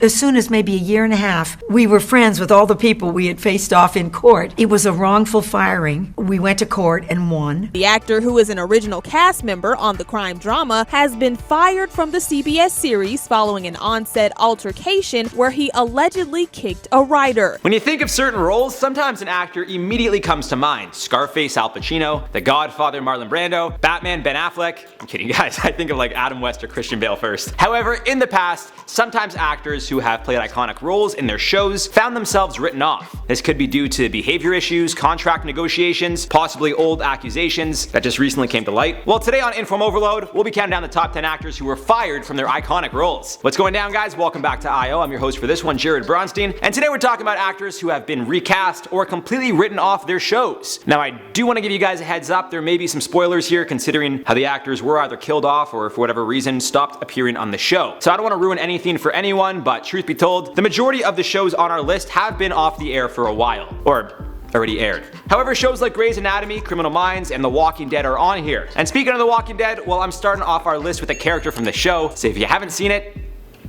As soon as maybe a year and a half, we were friends with all the people we had faced off in court. It was a wrongful firing. We went to court and won. The actor, who is an original cast member on the crime drama, has been fired from the CBS series following an on-set altercation where he allegedly kicked a writer. When you think of certain roles, sometimes an actor immediately comes to mind. Scarface, Al Pacino, The Godfather, Marlon Brando, Batman, Ben Affleck. I'm kidding, guys. I think of like Adam West or Christian Bale first. However, in the past, sometimes actors who have played iconic roles in their shows found themselves written off. This could be due to behavior issues, contract negotiations, possibly old accusations that just recently came to light. Well, today on InformOverload, we'll be counting down the top 10 actors who were fired from their iconic roles. What's going down, guys? Welcome back to I.O. I'm your host for this one, Jared Bronstein, and today we're talking about actors who have been recast or completely written off their shows. Now, I do want to give you guys a heads up. There may be some spoilers here considering how the actors were either killed off or for whatever reason stopped appearing on the show. So I don't want to ruin anything for anyone, but truth be told, the majority of the shows on our list have been off the air for a while, or already aired. However, shows like Grey's Anatomy, Criminal Minds, and The Walking Dead are on here. And speaking of The Walking Dead, well, I'm starting off our list with a character from the show, so if you haven't seen it,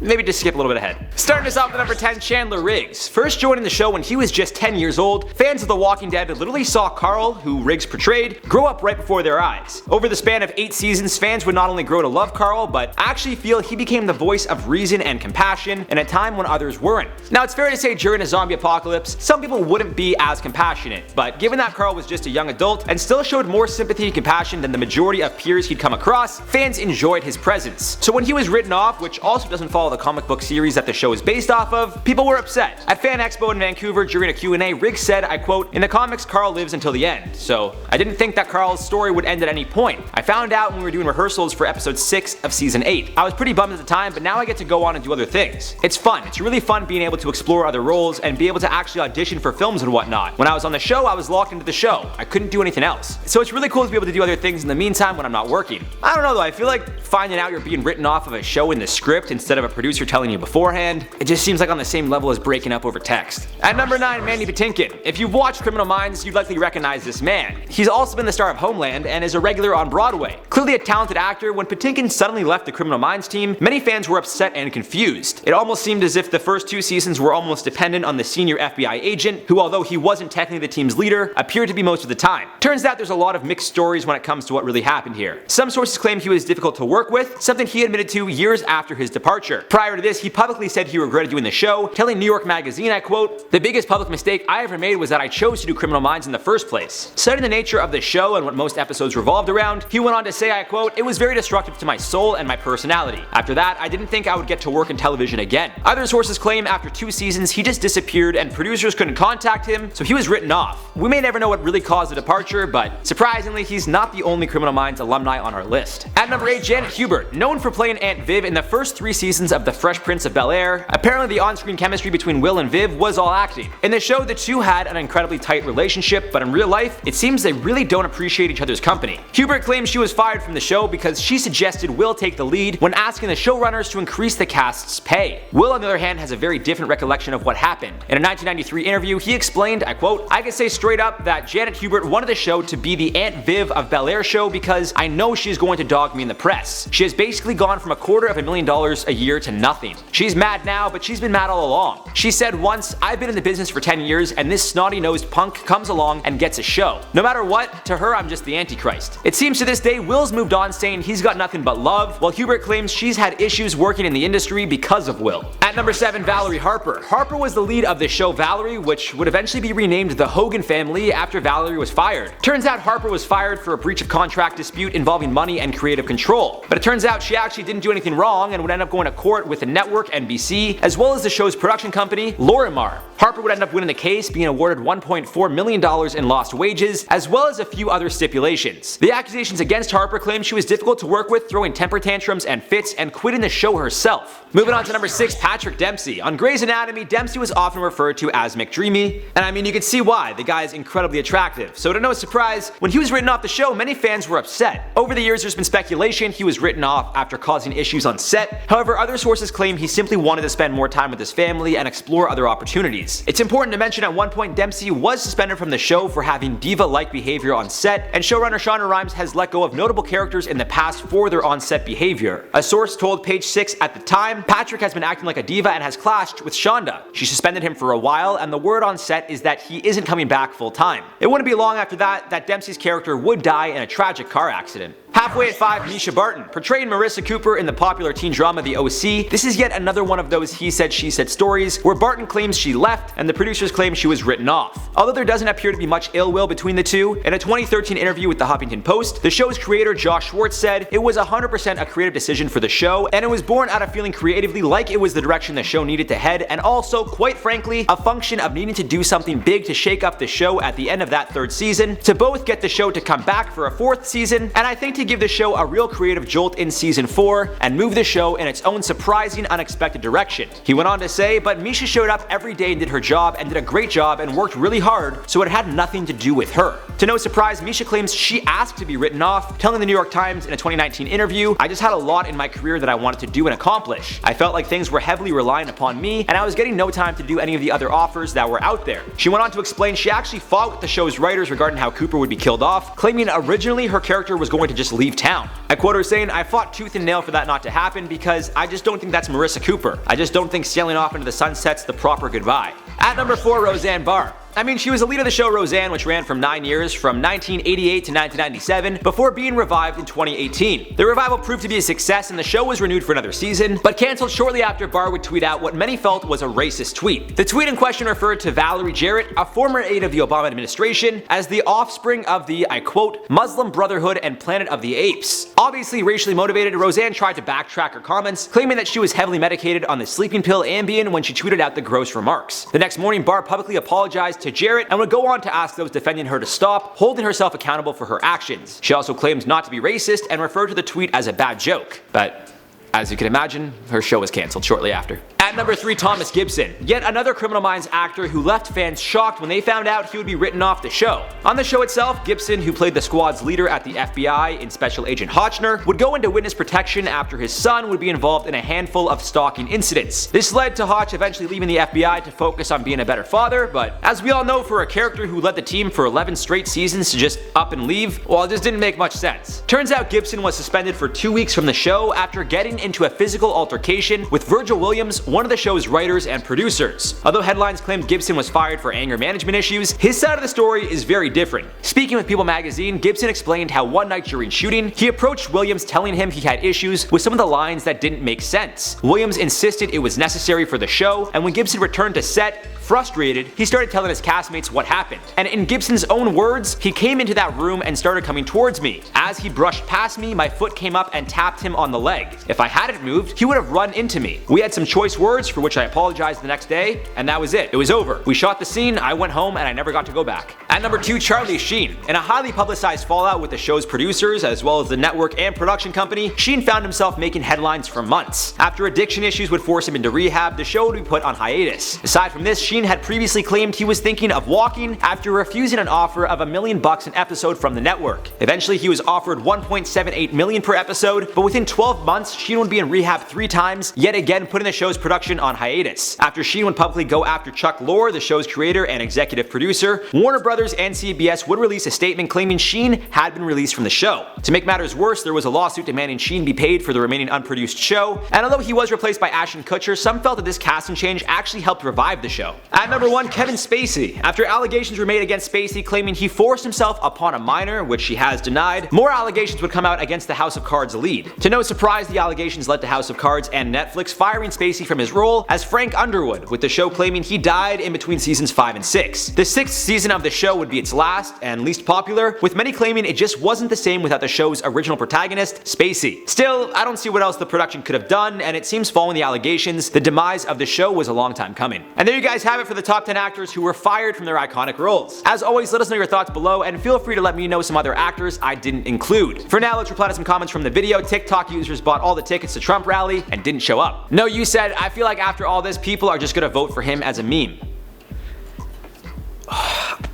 maybe just skip a little bit ahead. Starting us off with number 10, Chandler Riggs. First joining the show when he was just 10 years old, fans of The Walking Dead literally saw Carl, who Riggs portrayed, grow up right before their eyes. Over the span of 8 seasons, fans would not only grow to love Carl, but actually feel he became the voice of reason and compassion in a time when others weren't. Now, it's fair to say during a zombie apocalypse, some people wouldn't be as compassionate, but given that Carl was just a young adult and still showed more sympathy and compassion than the majority of peers he'd come across, fans enjoyed his presence. So when he was written off, which also doesn't follow the comic book series that the show is based off of, people were upset. At Fan Expo in Vancouver during a Q&A, Riggs said, I quote, "In the comics, Carl lives until the end, so I didn't think that Carl's story would end at any point. I found out when we were doing rehearsals for episode 6 of season 8. I was pretty bummed at the time, but now I get to go on and do other things. It's fun. It's really fun being able to explore other roles and be able to actually audition for films and whatnot. When I was on the show, I was locked into the show. I couldn't do anything else. So it's really cool to be able to do other things in the meantime when I'm not working. I don't know though, I feel like finding out you're being written off of a show in the script instead of a producer telling you beforehand, it just seems like on the same level as breaking up over text." At number 9, Mandy Patinkin. If you've watched Criminal Minds, you'd likely recognize this man. He's also been the star of Homeland and is a regular on Broadway. Clearly a talented actor, when Patinkin suddenly left the Criminal Minds team, many fans were upset and confused. It almost seemed as if the first 2 seasons were almost dependent on the senior FBI agent, who although he wasn't technically the team's leader, appeared to be most of the time. Turns out there's a lot of mixed stories when it comes to what really happened here. Some sources claim he was difficult to work with, something he admitted to years after his departure. Prior to this, he publicly said he regretted doing the show, telling New York Magazine, I quote, "The biggest public mistake I ever made was that I chose to do Criminal Minds in the first place." Citing the nature of the show and what most episodes revolved around, he went on to say, I quote, "It was very destructive to my soul and my personality. After that, I didn't think I would get to work in television again." Other sources claim after 2 seasons he just disappeared and producers couldn't contact him, so he was written off. We may never know what really caused the departure, but surprisingly, he's not the only Criminal Minds alumni on our list. At number 8, Janet Hubert. Known for playing Aunt Viv in the first 3 seasons of The Fresh Prince of Bel-Air, apparently the on-screen chemistry between Will and Viv was all acting. In the show, the two had an incredibly tight relationship, but in real life, it seems they really don't appreciate each other's company. Hubert claims she was fired from the show because she suggested Will take the lead when asking the showrunners to increase the cast's pay. Will, on the other hand, has a very different recollection of what happened. In a 1993 interview, he explained, I quote, "I can say straight up that Janet Hubert wanted the show to be the Aunt Viv of Bel-Air show because I know she's going to dog me in the press. She has basically gone from $250,000 a year to nothing. She's mad now, but she's been mad all along. She said once, I've been in the business for 10 years and this snotty-nosed punk comes along and gets a show. No matter what, to her I'm just the Antichrist." It seems to this day Will's moved on saying he's got nothing but love, while Hubert claims she's had issues working in the industry because of Will. At number 7, Valerie Harper. Harper was the lead of the show Valerie, which would eventually be renamed The Hogan Family after Valerie was fired. Turns out Harper was fired for a breach of contract dispute involving money and creative control. But it turns out she actually didn't do anything wrong and would end up going to court with the network NBC, as well as the show's production company, Lorimar. Harper would end up winning the case, being awarded $1.4 million in lost wages, as well as a few other stipulations. The accusations against Harper claim she was difficult to work with, throwing temper tantrums and fits, and quitting the show herself. Moving on to number 6, Patrick Dempsey. On Grey's Anatomy, Dempsey was often referred to as McDreamy, and I mean you can see why, the guy is incredibly attractive. So to no surprise, when he was written off the show, many fans were upset. Over the years there's been speculation he was written off after causing issues on set. However, other sources claim he simply wanted to spend more time with his family and explore other opportunities. It's important to mention at one point Dempsey was suspended from the show for having diva-like behavior on set, and showrunner Shonda Rhimes has let go of notable characters in the past for their on-set behavior. A source told Page 6 at the time, Patrick has been acting like a diva and has clashed with Shonda. She suspended him for a while, and the word on set is that he isn't coming back full time. It wouldn't be long after that Dempsey's character would die in a tragic car accident. Halfway at 5, Misha Barton. Portraying Marissa Cooper in the popular teen drama The OC, this is yet another one of those he said she said stories where Barton claims she left and the producers claim she was written off. Although there doesn't appear to be much ill will between the two, in a 2013 interview with the Huffington Post, the show's creator Josh Schwartz said it was 100% a creative decision for the show, and it was born out of feeling creatively like it was the direction the show needed to head, and also, quite frankly, a function of needing to do something big to shake up the show at the end of that third season, to both get the show to come back for a fourth season, and I think to give the show a real creative jolt in season 4 and move the show in its own surprising, unexpected direction. He went on to say, but Misha showed up every day and did her job and did a great job and worked really hard, so it had nothing to do with her. To no surprise, Misha claims she asked to be written off, telling the New York Times in a 2019 interview, I just had a lot in my career that I wanted to do and accomplish. I felt like things were heavily reliant upon me, and I was getting no time to do any of the other offers that were out there. She went on to explain she actually fought with the show's writers regarding how Cooper would be killed off, claiming originally her character was going to just leave town. I quote her saying, I fought tooth and nail for that not to happen because I just don't think that's Marissa Cooper. I just don't think sailing off into the sunset's the proper goodbye. At number 4, Roseanne Barr. I mean, she was the lead of the show Roseanne, which ran for 9 years, from 1988 to 1997, before being revived in 2018. The revival proved to be a success and the show was renewed for another season, but cancelled shortly after Barr would tweet out what many felt was a racist tweet. The tweet in question referred to Valerie Jarrett, a former aide of the Obama administration, as the offspring of the, I quote, Muslim Brotherhood and Planet of the Apes. Obviously racially motivated, Roseanne tried to backtrack her comments, claiming that she was heavily medicated on the sleeping pill Ambien when she tweeted out the gross remarks. The next morning, Barr publicly apologized to Jarrett and would go on to ask those defending her to stop, holding herself accountable for her actions. She also claimed not to be racist and referred to the tweet as a bad joke. But as you can imagine, her show was cancelled shortly after. At number 3, Thomas Gibson. Yet another Criminal Minds actor who left fans shocked when they found out he would be written off the show. On the show itself, Gibson, who played the squad's leader at the FBI in Special Agent Hotchner, would go into witness protection after his son would be involved in a handful of stalking incidents. This led to Hotch eventually leaving the FBI to focus on being a better father, but as we all know, for a character who led the team for 11 straight seasons to just up and leave, well, it just didn't make much sense. Turns out Gibson was suspended for 2 weeks from the show after getting into a physical altercation with Virgil Williams, one of the show's writers and producers. Although headlines claimed Gibson was fired for anger management issues, his side of the story is very different. Speaking with People magazine, Gibson explained how one night during shooting, he approached Williams telling him he had issues with some of the lines that didn't make sense. Williams insisted it was necessary for the show, and when Gibson returned to set, frustrated, he started telling his castmates what happened. And in Gibson's own words, he came into that room and started coming towards me. As he brushed past me, my foot came up and tapped him on the leg. If I hadn't moved, he would have run into me. We had some choice words for which I apologized the next day, and that was it. It was over. We shot the scene, I went home, and I never got to go back. At number 2, Charlie Sheen. In a highly publicized fallout with the show's producers, as well as the network and production company, Sheen found himself making headlines for months. After addiction issues would force him into rehab, the show would be put on hiatus. Aside from this, Sheen had previously claimed he was thinking of walking after refusing an offer of $1 million an episode from the network. Eventually, he was offered $1.78 million per episode, but within 12 months, Sheen would be in rehab 3 times, yet again putting the show's production on hiatus. After Sheen would publicly go after Chuck Lorre, the show's creator and executive producer, Warner Brothers and CBS would release a statement claiming Sheen had been released from the show. To make matters worse, there was a lawsuit demanding Sheen be paid for the remaining unproduced show, and although he was replaced by Ashton Kutcher, some felt that this casting change actually helped revive the show. At number 1, Kevin Spacey. After allegations were made against Spacey claiming he forced himself upon a minor, which he has denied, more allegations would come out against the House of Cards lead. To no surprise, the allegations led to House of Cards and Netflix firing Spacey from his role as Frank Underwood, with the show claiming he died in between seasons 5 and 6. The 6th season of the show would be its last and least popular, with many claiming it just wasn't the same without the show's original protagonist, Spacey. Still, I don't see what else the production could have done, and it seems following the allegations, the demise of the show was a long time coming. And there you guys have it for the top 10 actors who were fired from their iconic roles. As always, let us know your thoughts below, and feel free to let me know some other actors I didn't include. For now, let's reply to some comments from the video. TikTok users bought all the tickets to Trump rally and didn't show up. No, you said, I feel like after all this, people are just gonna vote for him as a meme.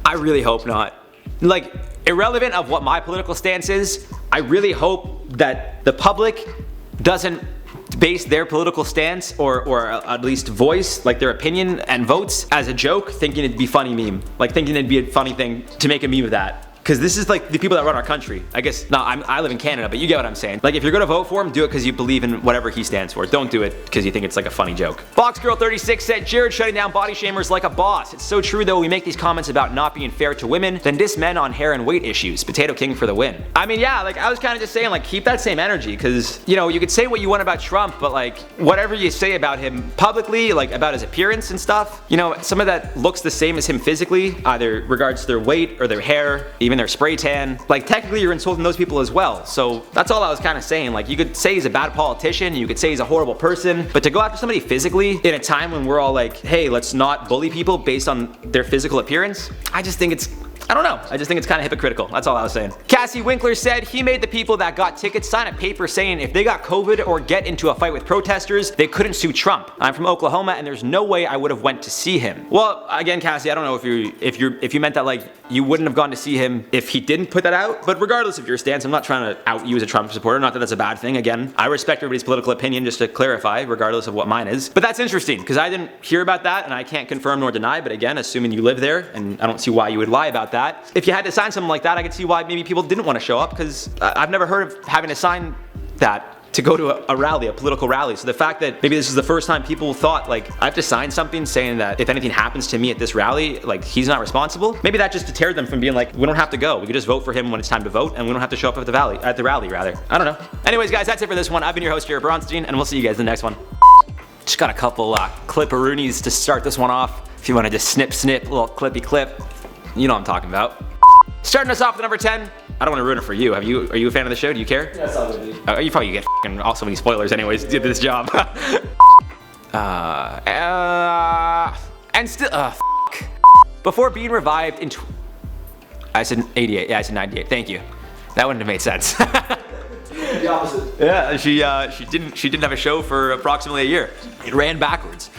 I really hope not. Like, irrelevant of what my political stance is, I really hope that the public doesn't base their political stance or at least voice like their opinion and votes as a joke, thinking it'd be funny meme, like thinking it'd be a funny thing to make a meme of that. Because this is like the people that run our country. I guess, no, I live in Canada, but you get what I'm saying. Like if you're gonna vote for him, do it because you believe in whatever he stands for. Don't do it because you think it's like a funny joke. Foxgirl36 said, Jared shutting down body shamers like a boss. It's so true though, we make these comments about not being fair to women, then diss men on hair and weight issues. Potato King for the win. I mean, yeah, like I was kind of just saying like keep that same energy because, you know, you could say what you want about Trump, but like whatever you say about him publicly, like about his appearance and stuff, you know, some of that looks the same as him physically, either regards to their weight or their hair, even their spray tan. Like technically you're insulting those people as well. So that's all I was kind of saying. Like you could say he's a bad politician, you could say he's a horrible person, but to go after somebody physically in a time when we're all like, hey, let's not bully people based on their physical appearance, I just think it's, I don't know. I just think it's kind of hypocritical. That's all I was saying. Cassie Winkler said he made the people that got tickets sign a paper saying if they got COVID or get into a fight with protesters, they couldn't sue Trump. I'm from Oklahoma and there's no way I would have went to see him. Well, again, Cassie, I don't know if you meant that like you wouldn't have gone to see him if he didn't put that out. But regardless of your stance, I'm not trying to out you as a Trump supporter. Not that that's a bad thing. Again, I respect everybody's political opinion, just to clarify, regardless of what mine is. But that's interesting because I didn't hear about that and I can't confirm nor deny. But again, assuming you live there, and I don't see why you would lie about that. If you had to sign something like that, I could see why maybe people didn't want to show up because I've never heard of having to sign that to go to a rally, a political rally. So the fact that maybe this is the first time people thought like I have to sign something saying that if anything happens to me at this rally, like he's not responsible, maybe that just deterred them from being like, we don't have to go. We could just vote for him when it's time to vote and we don't have to show up at the rally rather. I don't know. Anyways, guys, that's it for this one. I've been your host, Jared Bronstein, and we'll see you guys in the next one. Just got a couple clip-a-roonies to start this one off. If you want to just snip, a little clippy clip, you know what I'm talking about. Starting us off with number 10. I don't want to ruin it for you. Are you a fan of the show? Do you care? Yeah, it's all good. You probably get all so many spoilers anyways. Did this job. And still, before being revived in I said 88. Yeah, I said 98. Thank you. That wouldn't have made sense. The opposite. Yeah, she didn't have a show for approximately a year. It ran backwards.